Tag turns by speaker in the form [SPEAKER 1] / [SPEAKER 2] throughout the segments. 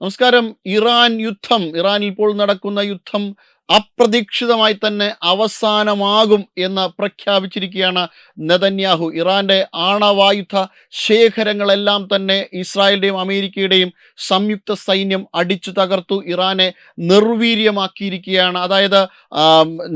[SPEAKER 1] നമസ്കാരം. ഇറാനിൽ ഇപ്പോൾ നടക്കുന്ന യുദ്ധം അപ്രതീക്ഷിതമായി തന്നെ അവസാനമാകും എന്ന് പ്രഖ്യാപിച്ചിരിക്കുകയാണ് നെതന്യാഹു. ഇറാന്റെ ആണവായുധ ശേഖരങ്ങളെല്ലാം തന്നെ ഇസ്രായേലിന്റെയും അമേരിക്കയുടെയും സംയുക്ത സൈന്യം അടിച്ചു തകർത്തു. ഇറാനെ നിർവീര്യമാക്കിയിരിക്കുകയാണ്. അതായത്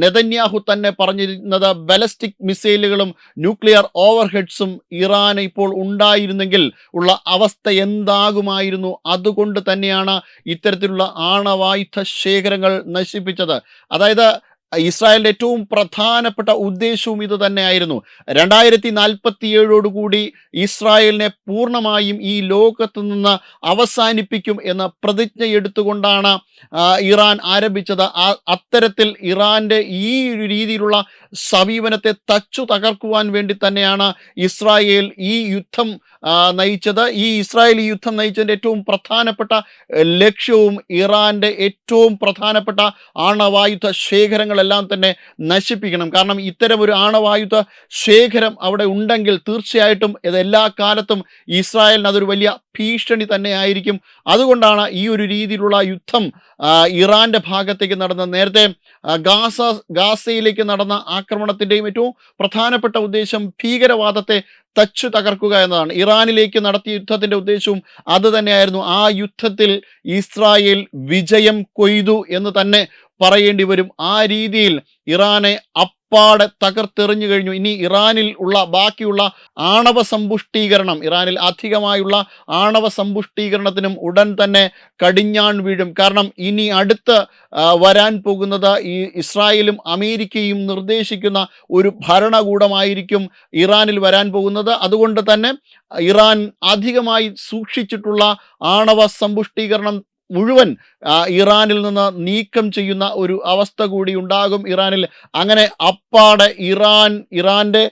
[SPEAKER 1] നെതന്യാഹു തന്നെ പറഞ്ഞിരുന്നത് ബാലിസ്റ്റിക് മിസൈലുകളും ന്യൂക്ലിയർ ഓവർഹെഡ്സും ഇറാന് ഇപ്പോൾ ഉണ്ടായിരുന്നെങ്കിൽ ഉള്ള അവസ്ഥ എന്താകുമായിരുന്നു. അതുകൊണ്ട് തന്നെയാണ് ഇത്തരത്തിലുള്ള ആണവായുധ ശേഖരങ്ങൾ നശിപ്പിച്ചത്. അതായത് ഇസ്രായേലിന്റെ ഏറ്റവും പ്രധാനപ്പെട്ട ഉദ്ദേശവും ഇത് തന്നെയായിരുന്നു. 2047 ഇസ്രായേലിനെ പൂർണ്ണമായും ഈ ലോകത്ത് നിന്ന് അവസാനിപ്പിക്കും എന്ന പ്രതിജ്ഞ എടുത്തുകൊണ്ടാണ് ഇറാൻ ആരംഭിച്ചത്. അത്തരത്തിൽ ഇറാന്റെ ഈ ഒരു രീതിയിലുള്ള സമീപനത്തെ തച്ചു തകർക്കുവാൻ വേണ്ടി തന്നെയാണ് ഇസ്രായേൽ ഈ യുദ്ധം നയിച്ചത്. ഈ യുദ്ധം നയിച്ചതിൻ്റെ ഏറ്റവും പ്രധാനപ്പെട്ട ലക്ഷ്യവും ഇറാന്റെ ഏറ്റവും പ്രധാനപ്പെട്ട ആണവായുധ ശേഖരങ്ങളെല്ലാം തന്നെ നശിപ്പിക്കണം. കാരണം ഇത്തരമൊരു ആണവായുധ ശേഖരം അവിടെ ഉണ്ടെങ്കിൽ തീർച്ചയായിട്ടും ഇത് എല്ലാ കാലത്തും ഇസ്രായേലിന് അതൊരു വലിയ ഭീഷണി തന്നെ ആയിരിക്കും. അതുകൊണ്ടാണ് ഈ ഒരു രീതിയിലുള്ള യുദ്ധം ഇറാന്റെ ഭാഗത്തേക്ക് നടന്ന നേരത്തെ ഗാസയിലേക്ക് നടന്ന ആക്രമണത്തിൻ്റെയും ഏറ്റവും പ്രധാനപ്പെട്ട ഉദ്ദേശം ഭീകരവാദത്തെ തച്ചു തകർക്കുക എന്നതാണ്. ഇറാനിലേക്ക് നടത്തിയ യുദ്ധത്തിൻ്റെ ഉദ്ദേശവും അത് തന്നെയായിരുന്നു. ആ യുദ്ധത്തിൽ ഇസ്രായേൽ വിജയം കൊയ്തു എന്ന് തന്നെ പറയേണ്ടി വരും. ആ രീതിയിൽ ഇറാനെ അപ്പാടെ തകർത്തെറിഞ്ഞു കഴിഞ്ഞു. ഇനി ഇറാനിൽ ഉള്ള ബാക്കിയുള്ള ഇറാനിൽ അധികമായുള്ള ആണവ സമ്പുഷ്ടീകരണത്തിനും ഉടൻ തന്നെ കടിഞ്ഞാൺ വീഴും. കാരണം ഇനി അടുത്ത് വരാൻ പോകുന്നത് ഈ ഇസ്രായേലും അമേരിക്കയും നിർദ്ദേശിക്കുന്ന ഒരു ഭരണകൂടമായിരിക്കും ഇറാനിൽ വരാൻ പോകുന്നത്. അതുകൊണ്ട് തന്നെ ഇറാൻ അധികമായി സൂക്ഷിച്ചിട്ടുള്ള ആണവ സമ്പുഷ്ടീകരണം മുഴുവൻ ഇറാനിൽ നിന്ന് നീക്കം ചെയ്യുന്ന ഒരു അവസ്ഥ കൂടി ഉണ്ടാകും ഇറാനിൽ. അങ്ങനെ അപ്പാടെ ഇറാന്റെ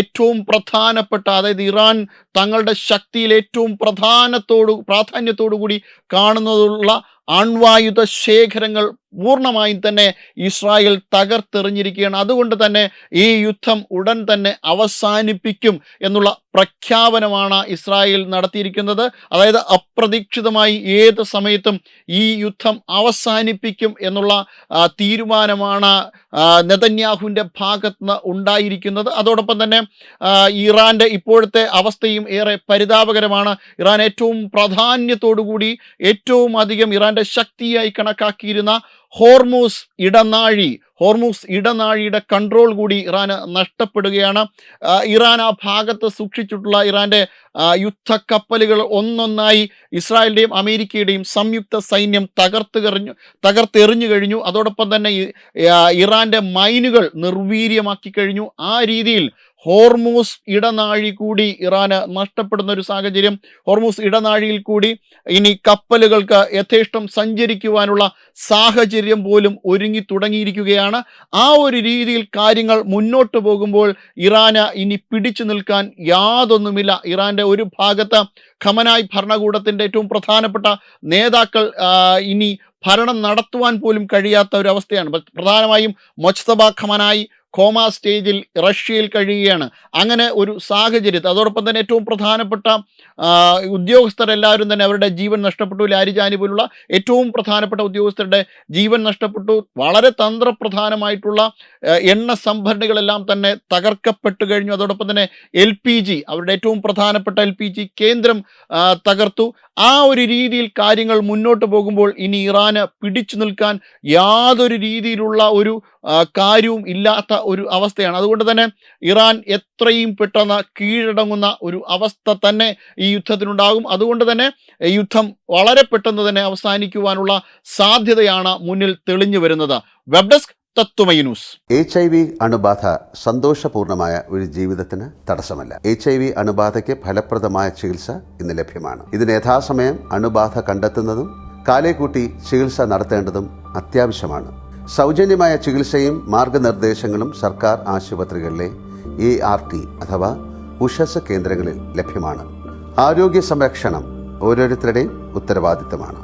[SPEAKER 1] ഏറ്റവും പ്രധാനപ്പെട്ട, അതായത് ഇറാൻ തങ്ങളുടെ ശക്തിയിൽ ഏറ്റവും പ്രാധാന്യത്തോടു കൂടി കാണുന്നതുള്ള അണ്വായുധ ശേഖരങ്ങൾ പൂർണ്ണമായും തന്നെ ഇസ്രായേൽ തകർത്തെറിഞ്ഞിരിക്കുകയാണ്. അതുകൊണ്ട് തന്നെ ഈ യുദ്ധം ഉടൻ തന്നെ അവസാനിപ്പിക്കും എന്നുള്ള പ്രഖ്യാപനമാണ് ഇസ്രായേൽ നടത്തിയിരിക്കുന്നത്. അതായത് അപ്രതീക്ഷിതമായി ഏത് സമയത്തും ഈ യുദ്ധം അവസാനിപ്പിക്കും എന്നുള്ള തീരുമാനമാണ് നെതന്യാഹുവിൻ്റെ ഭാഗത്ത് നിന്ന് ഉണ്ടായിരിക്കുന്നത്. അതോടൊപ്പം തന്നെ ഇറാന്റെ ഇപ്പോഴത്തെ അവസ്ഥയും ഏറെ പരിതാപകരമാണ്. ഇറാൻ ഏറ്റവും പ്രാധാന്യത്തോടു കൂടി ഏറ്റവും അധികം ഇറാന്റെ ശക്തിയായി കണക്കാക്കിയിരുന്ന ഹോർമൂസ് ഇടനാഴിയുടെ കൺട്രോൾ കൂടി ഇറാന് നഷ്ടപ്പെടുകയാണ്. ഇറാൻ ആ ഭാഗത്ത് സൂക്ഷിച്ചിട്ടുള്ള ഇറാന്റെ യുദ്ധക്കപ്പലുകൾ ഒന്നൊന്നായി ഇസ്രായേലിൻ്റെയും അമേരിക്കയുടെയും സംയുക്ത സൈന്യം തകർത്തെറിഞ്ഞു കഴിഞ്ഞു. അതോടൊപ്പം തന്നെ ഇറാന്റെ മൈനുകൾ നിർവീര്യമാക്കി കഴിഞ്ഞു. ആ രീതിയിൽ ഹോർമൂസ് ഇടനാഴി കൂടി ഇറാന് നഷ്ടപ്പെടുന്ന ഒരു സാഹചര്യം. ഹോർമൂസ് ഇടനാഴിയിൽ കൂടി ഇനി കപ്പലുകൾക്ക് യഥേഷ്ടം സഞ്ചരിക്കുവാനുള്ള സാഹചര്യം പോലും ഒരുങ്ങി തുടങ്ങിയിരിക്കുകയാണ്. ആ ഒരു രീതിയിൽ കാര്യങ്ങൾ മുന്നോട്ട് പോകുമ്പോൾ ഇറാന് ഇനി പിടിച്ചു നിൽക്കാൻ യാതൊന്നുമില്ല. ഇറാന്റെ ഒരു ഭാഗത്ത് ഖമനായി ഭരണകൂടത്തിൻ്റെ ഏറ്റവും പ്രധാനപ്പെട്ട നേതാക്കൾ ഇനി ഭരണം നടത്തുവാൻ പോലും കഴിയാത്ത ഒരു അവസ്ഥയാണ്. പ്രധാനമായും മൊജ്തബ ഖമനായി കോമ സ്റ്റേജിൽ റഷ്യയിൽ കഴിയുകയാണ്. അങ്ങനെ ഒരു സാഹചര്യത്തിൽ അതോടൊപ്പം തന്നെ ഏറ്റവും പ്രധാനപ്പെട്ട ഉദ്യോഗസ്ഥരെല്ലാവരും തന്നെ അവരുടെ ജീവൻ നഷ്ടപ്പെട്ടു. ലാരിജാനി പോലുള്ള ഏറ്റവും പ്രധാനപ്പെട്ട ഉദ്യോഗസ്ഥരുടെ ജീവൻ നഷ്ടപ്പെട്ടു. വളരെ തന്ത്രപ്രധാനമായിട്ടുള്ള എണ്ണ സംഭരണികളെല്ലാം തന്നെ തകർക്കപ്പെട്ടു കഴിഞ്ഞു. അതോടൊപ്പം തന്നെ LPG, അവരുടെ ഏറ്റവും പ്രധാനപ്പെട്ട LPG കേന്ദ്രം തകർത്തു. ആ ഒരു രീതിയിൽ കാര്യങ്ങൾ മുന്നോട്ട് പോകുമ്പോൾ ഇനി ഇറാന് പിടിച്ചു നിൽക്കാൻ യാതൊരു രീതിയിലുള്ള ഒരു കാര്യവും ഇല്ലാത്ത ഒരു അവസ്ഥയാണ്. അതുകൊണ്ട് തന്നെ ഇറാൻ എത്രയും പെട്ടെന്ന് കീഴടങ്ങുന്ന ഒരു അവസ്ഥ തന്നെ ഈ യുദ്ധത്തിനുണ്ടാകും. അതുകൊണ്ട് തന്നെ യുദ്ധം വളരെ പെട്ടെന്ന് തന്നെ അവസാനിക്കുവാനുള്ള സാധ്യതയാണ് മുന്നിൽ തെളിഞ്ഞു വരുന്നത്. Web desk Tatwamayi news.
[SPEAKER 2] HIV അണുബാധ സന്തോഷപൂർണമായ ഒരു ജീവിതത്തിന് തടസ്സമല്ല. HIV അണുബാധയ്ക്ക് ഫലപ്രദമായ ചികിത്സ ഇന്ന് ലഭ്യമാണ്. ഇതിന് യഥാസമയം അണുബാധ കണ്ടെത്തുന്നതും കാലേക്കൂട്ടി ചികിത്സ നടത്തേണ്ടതും അത്യാവശ്യമാണ്. സൗജന്യമായ ചികിത്സയും മാർഗനിർദ്ദേശങ്ങളും സർക്കാർ ആശുപത്രികളിലെ ART അഥവാ ഉഷസ് കേന്ദ്രങ്ങളിൽ ലഭ്യമാണ്. ആരോഗ്യ സംരക്ഷണം ഓരോരുത്തരുടെയും ഉത്തരവാദിത്തമാണ്.